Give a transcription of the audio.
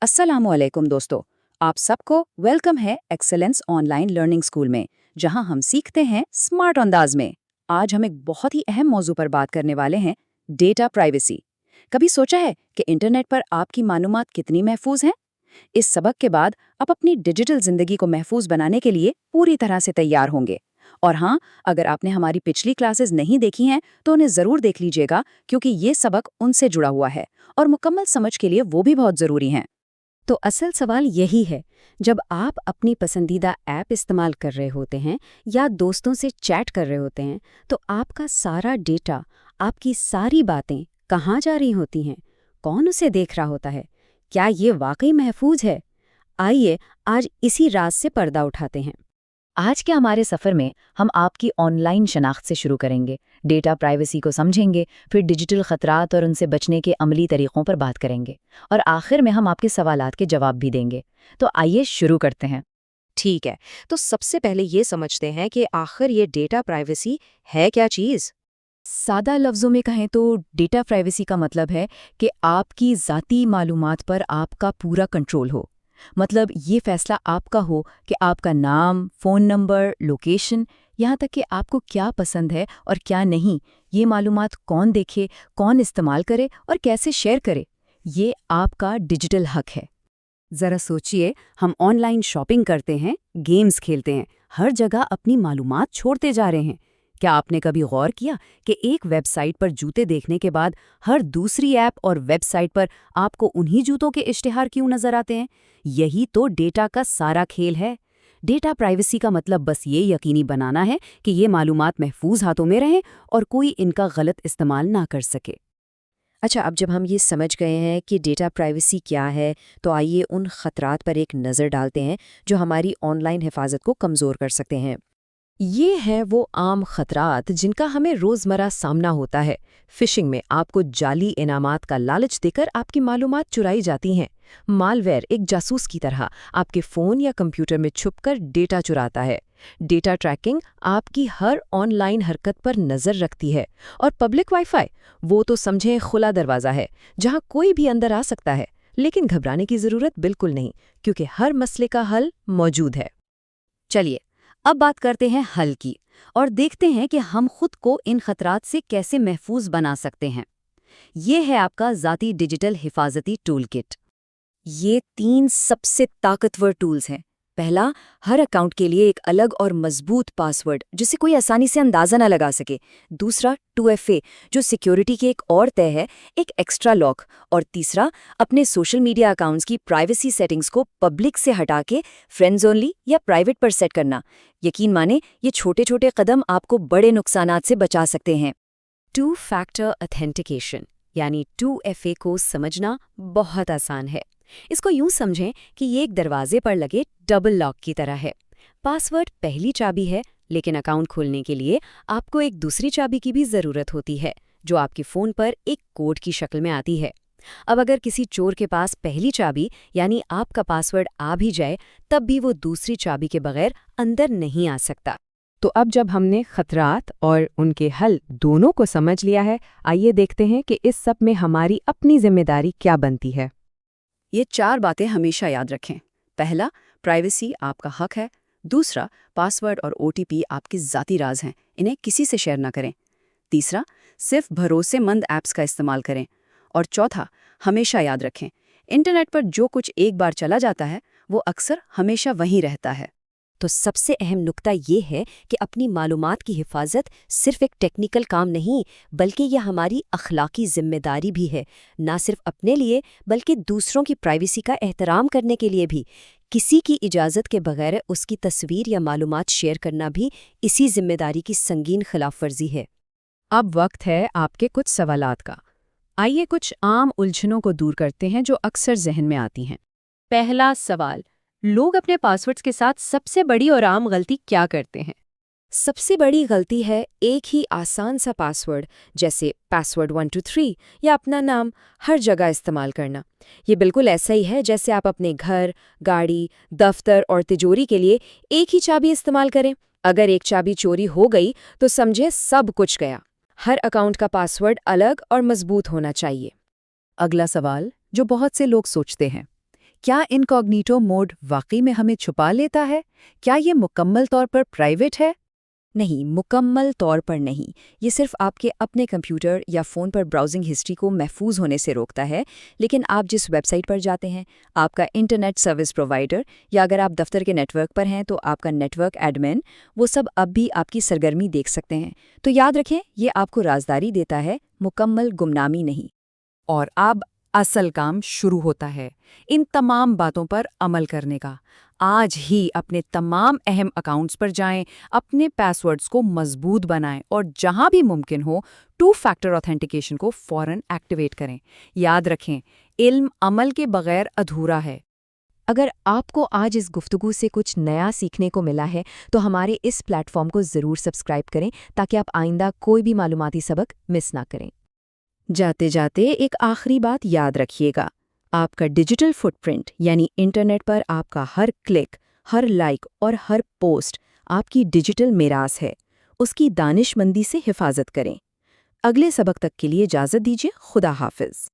अस्सलामुअलैकुम दोस्तों, आप सबको वेलकम है एक्सेलेंस ऑनलाइन लर्निंग स्कूल में, जहां हम सीखते हैं स्मार्ट अंदाज में। आज हम एक बहुत ही अहम मौजू पर बात करने वाले हैं, डेटा प्राइवेसी। कभी सोचा है कि इंटरनेट पर आपकी मालूमात कितनी महफूज हैं? इस सबक के बाद आप अपनी डिजिटल जिंदगी को महफूज बनाने के लिए पूरी तरह से तैयार होंगे। और हाँ, अगर आपने हमारी पिछली क्लासेस नहीं देखी हैं तो उन्हें ज़रूर देख लीजिएगा, क्योंकि ये सबक उनसे जुड़ा हुआ है और मुकम्मल समझ के लिए वो भी बहुत ज़रूरी हैं। तो असल सवाल यही है, जब आप अपनी पसंदीदा ऐप इस्तेमाल कर रहे होते हैं या दोस्तों से चैट कर रहे होते हैं, तो आपका सारा डेटा, आपकी सारी बातें कहाँ जा रही होती हैं? कौन उसे देख रहा होता है? क्या ये वाकई महफूज है? आइए आज इसी राज से पर्दा उठाते हैं। आज के हमारे सफ़र में हम आपकी ऑनलाइन शनाख्त से शुरू करेंगे, डेटा प्राइवेसी को समझेंगे, फिर डिजिटल खतरात और उनसे बचने के अमली तरीक़ों पर बात करेंगे, और आखिर में हम आपके सवालात के जवाब भी देंगे। तो आइए शुरू करते हैं। ठीक है, तो सबसे पहले ये समझते हैं कि आखिर ये डेटा प्राइवेसी है क्या चीज़। सादा लफ्ज़ों में कहें तो डेटा प्राइवेसी का मतलब है कि आपकी ज़ाती मालूमात पर आपका पूरा कंट्रोल हो। मतलब ये फैसला आपका हो कि आपका नाम, फ़ोन नंबर, लोकेशन, यहाँ तक कि आपको क्या पसंद है और क्या नहीं, ये मालूमात कौन देखे, कौन इस्तेमाल करे और कैसे शेयर करे, ये आपका डिजिटल हक है। ज़रा सोचिए, हम ऑनलाइन शॉपिंग करते हैं, गेम्स खेलते हैं, हर जगह अपनी मालूमात छोड़ते जा रहे हैं। क्या आपने कभी गौर किया कि एक वेबसाइट पर जूते देखने के बाद हर दूसरी ऐप और वेबसाइट पर आपको उन्हीं जूतों के इश्तिहार क्यों नजर आते हैं? यही तो डेटा का सारा खेल है। डेटा प्राइवेसी का मतलब बस ये यकीनी बनाना है कि ये मालूमात महफूज हाथों में रहें और कोई इनका गलत इस्तेमाल ना कर सके। अच्छा, अब जब हम ये समझ गए हैं कि डेटा प्राइवेसी क्या है, तो आइए उन खतरात पर एक नज़र डालते हैं जो हमारी ऑनलाइन हिफाजत को कमज़ोर कर सकते हैं। ये हैं वो आम खतरात जिनका हमें रोज़मर्रा सामना होता है। फिशिंग में आपको जाली इनामात का लालच देकर आपकी मालूमात चुराई जाती हैं। मालवेयर एक जासूस की तरह आपके फ़ोन या कंप्यूटर में छुपकर डेटा चुराता है। डेटा ट्रैकिंग आपकी हर ऑनलाइन हरकत पर नज़र रखती है। और पब्लिक वाईफाई, वो तो समझें खुला दरवाज़ा है, जहाँ कोई भी अंदर आ सकता है। लेकिन घबराने की ज़रूरत बिल्कुल नहीं, क्योंकि हर मसले का हल मौजूद है। चलिए, अब बात करते हैं हल की और देखते हैं कि हम खुद को इन खतरात से कैसे महफूज बना सकते हैं। ये है आपका ज़ाती डिजिटल हिफाजती टूल किट। ये 3 सबसे ताकतवर टूल्स हैं। पहला, हर अकाउंट के लिए एक अलग और मजबूत पासवर्ड जिसे कोई आसानी से अंदाज़ा न लगा सके। दूसरा, 2FA जो सिक्योरिटी की एक और तय है, एक एक्स्ट्रा लॉक। और तीसरा, अपने सोशल मीडिया अकाउंट्स की प्राइवेसी सेटिंग्स को पब्लिक से हटा के फ्रेंड्स ओनली या प्राइवेट पर सेट करना। यकीन माने, ये छोटे छोटे कदम आपको बड़े नुकसानात से बचा सकते हैं। 2 फैक्टर ऑथेंटिकेशन यानी 2FA को समझना बहुत आसान है। इसको यूं समझें कि ये एक दरवाजे पर लगे डबल लॉक की तरह है। पासवर्ड पहली चाबी है, लेकिन अकाउंट खोलने के लिए आपको एक दूसरी चाबी की भी ज़रूरत होती है, जो आपके फ़ोन पर एक कोड की शक्ल में आती है। अब अगर किसी चोर के पास पहली चाबी यानी आपका पासवर्ड आ भी जाए, तब भी वो दूसरी चाबी के बगैर अंदर नहीं आ सकता। तो अब जब हमने खतरात और उनके हल दोनों को समझ लिया है, आइए देखते हैं कि इस सब में हमारी अपनी जिम्मेदारी क्या बनती है। ये 4 बातें हमेशा याद रखें। पहला, प्राइवेसी आपका हक है। दूसरा, पासवर्ड और OTP आपके ज़ाती राज हैं, इन्हें किसी से शेयर ना करें। तीसरा, सिर्फ भरोसेमंद ऐप्स का इस्तेमाल करें। और चौथा, हमेशा याद रखें, इंटरनेट पर जो कुछ एक बार चला जाता है वो अक्सर हमेशा वहीं रहता है। तो सबसे अहम नुक्ता ये है कि अपनी मालूमात की हिफाजत सिर्फ एक टेक्निकल काम नहीं, बल्कि यह हमारी अखलाकी जिम्मेदारी भी है। ना सिर्फ अपने लिए, बल्कि दूसरों की प्राइवेसी का एहतराम करने के लिए भी। किसी की इजाज़त के बगैर उसकी तस्वीर या मालूमात शेयर करना भी इसी जिम्मेदारी की संगीन खिलाफ वर्जी है। अब वक्त है आपके कुछ सवालात का। आइए कुछ आम उलझनों को दूर करते हैं जो अक्सर जहन में आती हैं। पहला सवाल, लोग अपने पासवर्ड्स के साथ सबसे बड़ी और आम गलती क्या करते हैं? सबसे बड़ी गलती है एक ही आसान सा पासवर्ड, जैसे पासवर्ड 123 या अपना नाम हर जगह इस्तेमाल करना। ये बिल्कुल ऐसा ही है जैसे आप अपने घर, गाड़ी, दफ्तर और तिजोरी के लिए एक ही चाबी इस्तेमाल करें। अगर एक चाबी चोरी हो गई तो समझे सब कुछ गया। हर अकाउंट का पासवर्ड अलग और मजबूत होना चाहिए। अगला सवाल जो बहुत से लोग सोचते हैं, کیا انکوگنیٹو موڈ واقعی میں ہمیں چھپا لیتا ہے؟ کیا یہ مکمل طور پر پرائیویٹ ہے؟ نہیں، مکمل طور پر نہیں۔ یہ صرف آپ کے اپنے کمپیوٹر یا فون پر براؤزنگ ہسٹری کو محفوظ ہونے سے روکتا ہے، لیکن آپ جس ویب سائٹ پر جاتے ہیں، آپ کا انٹرنیٹ سروس پرووائڈر یا اگر آپ دفتر کے نیٹ ورک پر ہیں تو آپ کا نیٹ ورک ایڈمن، وہ سب اب بھی آپ کی سرگرمی دیکھ سکتے ہیں۔ تو یاد رکھیں، یہ آپ کو رازداری دیتا ہے، مکمل گمنامی نہیں۔ اور اب اصل کام شروع ہوتا ہے، ان تمام باتوں پر عمل کرنے کا۔ آج ہی اپنے تمام اہم اکاؤنٹس پر جائیں، اپنے پاس ورڈز کو مضبوط بنائیں اور جہاں بھی ممکن ہو 2 فیکٹر آتھینٹیکیشن کو فوراً ایکٹیویٹ کریں۔ یاد رکھیں، علم عمل کے بغیر ادھورا ہے۔ اگر آپ کو آج اس گفتگو سے کچھ نیا سیکھنے کو ملا ہے تو ہمارے اس پلیٹ فارم کو ضرور سبسکرائب کریں تاکہ آپ آئندہ کوئی بھی معلوماتی سبق مس نہ کریں۔ جاتے جاتے ایک آخری بات یاد رکھیے گا، آپ کا ڈیجیٹل فٹ پرنٹ یعنی انٹرنیٹ پر آپ کا ہر کلک، ہر لائک اور ہر پوسٹ آپ کی ڈیجیٹل میراث ہے۔ اس کی دانش مندی سے حفاظت کریں۔ اگلے سبق تک کے لیے اجازت دیجیے۔ خدا حافظ۔